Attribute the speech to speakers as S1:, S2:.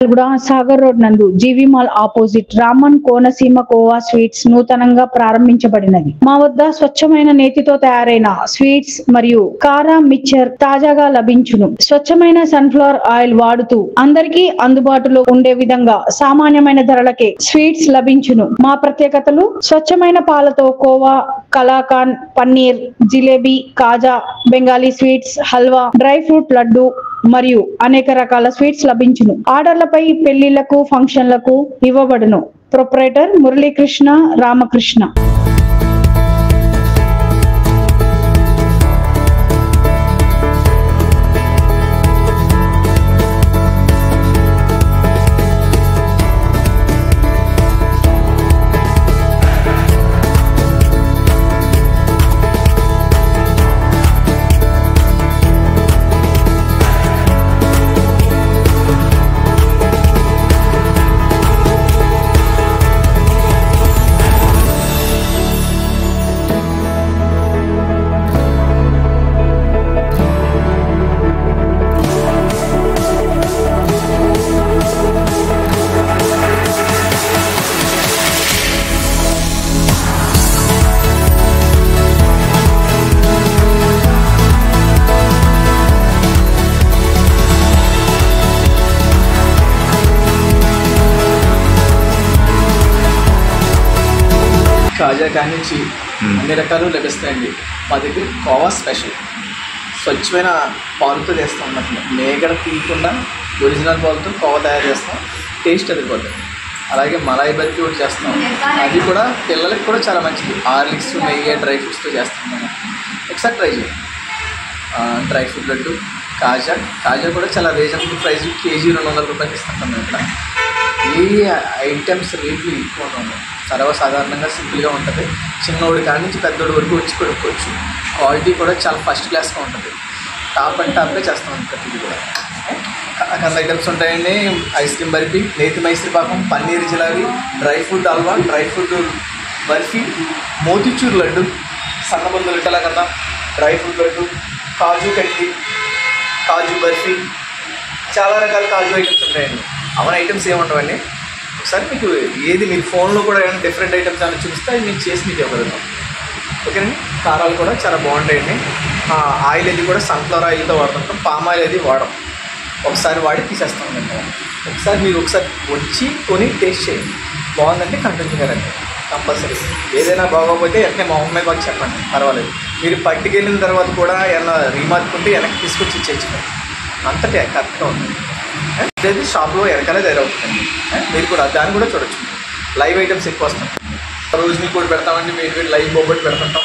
S1: కూడా సాగర్ రోడ్ నందు GV mall opposite Raman Konaseema kova sweets నూతనంగా ప్రారంభించబడినది. మా వద్ద స్వచ్ఛమైన నేతితో తయారైన స్వీట్స్ మరియు కారా మిక్చర్ తాజాగా లభించును. స్వచ్ఛమైన సన్ఫ్లవర్ ఆయిల్ వాడుతూ అందరికీ అందుబాటులో ఉండే విధంగా సామాన్యమైన ధరలకే స్వీట్స్ లభించును. మా ప్రత్యేకతలు స్వచ్ఛమైన పాలతో kova, kalakand, paneer, jalebi, kaja, Bengali sweets, halwa, dry fruit laddu మరియు అనేక రకాల స్వీట్స్ లభించును. ఆర్డర్లపై పెళ్లిళ్లకు, ఫంక్షన్లకు ఇవ్వబడును. ప్రొప్రైటర్ మురళీకృష్ణ రామకృష్ణ.
S2: కాజా కానించి అన్ని రకాలు లభిస్తాయండి. మా దగ్గర కోవా స్పెషల్ స్వచ్ఛమైన పాలతో చేస్తాం అన్నమాట. మేగడ తీయకుండా ఒరిజినల్ పాలతో కోవా తయారు చేస్తాం. టేస్ట్ అది కూడా. అలాగే మలాయి బర్ఫీ కూడా చేస్తాం. అది కూడా పిల్లలకి కూడా చాలా మంచిది. హార్లిక్స్, నెయ్యి, డ్రై ఫ్రూట్స్తో చేస్తాం అన్నమాట. ఒకసారి ట్రై చేయండి. డ్రై ఫ్రూట్ లడ్డు, కాజా కూడా చాలా రీజనబుల్ ప్రైస్. కేజీ 200 రూపాయలకి ఇస్తాం మేము ఇక్కడ. ఈ ఐటమ్స్ రేట్లు ఎక్కువ ఉన్నాయి. సర్వసాధారణంగా సింపుల్గా ఉంటుంది. చిన్నోడి కాడి నుంచి పెద్దోడి వరకు వచ్చి కొనుక్కోవచ్చు. క్వాలిటీ కూడా చాలా ఫస్ట్ క్లాస్గా ఉంటుంది. టాప్ అండ్ టాప్గా చేస్తాం ప్రతిదీ కూడా. కంద ఐటమ్స్ ఉంటాయండి. ఐస్ క్రీమ్ బర్ఫీ, నేతి మైసూర్ పాకం, paneer jalebi, dry fruit halwa, dry fruit barfi, motichoor laddu, సన్నబొందులు కలకంద, డ్రై ఫ్రూట్ లడ్డు, కాజు కట్లీ, కాజు బర్ఫీ, చాలా రకాల కాజు ఐటమ్స్ ఉంటాయండి. అవన్నీ ఐటమ్స్ ఏముండవండి. ఒకసారి మీకు ఏది మీరు ఫోన్లో కూడా ఏమైనా డిఫరెంట్ ఐటమ్స్ అని చూపిస్తే అది మీకు చేసి మీకు ఇవ్వగలుగుతాం. ఓకేనండి. కారాలు కూడా చాలా బాగుంటాయండి. ఆయిల్ అది కూడా సన్ఫ్లవర్ ఆయిల్తో వాడుతుంటాం. పామ్ ఆయిల్ అది వాడడం. ఒకసారి వాడి తీసేస్తాం మేము. ఒకసారి మీరు వచ్చి కొని టేస్ట్ చేయండి. బాగుందంటే కంటిన్యూ రండి కంపల్సరీ. ఏదైనా బాగోకపోతే వెంటనే మా అమ్మాయి బాగా చెప్పండి, పర్వాలేదు. మీరు పట్టుకెళ్ళిన తర్వాత కూడా ఏమైనా రీమార్కుంటే వెనక్కి తీసుకొచ్చి ఇచ్చేయండి. అంతటే కరెక్ట్గా ఉంటుంది. ఇది షాప్లో వెనకాలే తయారవుతుంది. మీరు కూడా దాన్ని కూడా చూడొచ్చు. లైవ్ ఐటమ్స్ ఎక్కువ వస్తాయి. రోజు మీకు కూడా పెడతామండి. మీరు లైవ్ బొబ్బట్టు పెడుతుంటాం.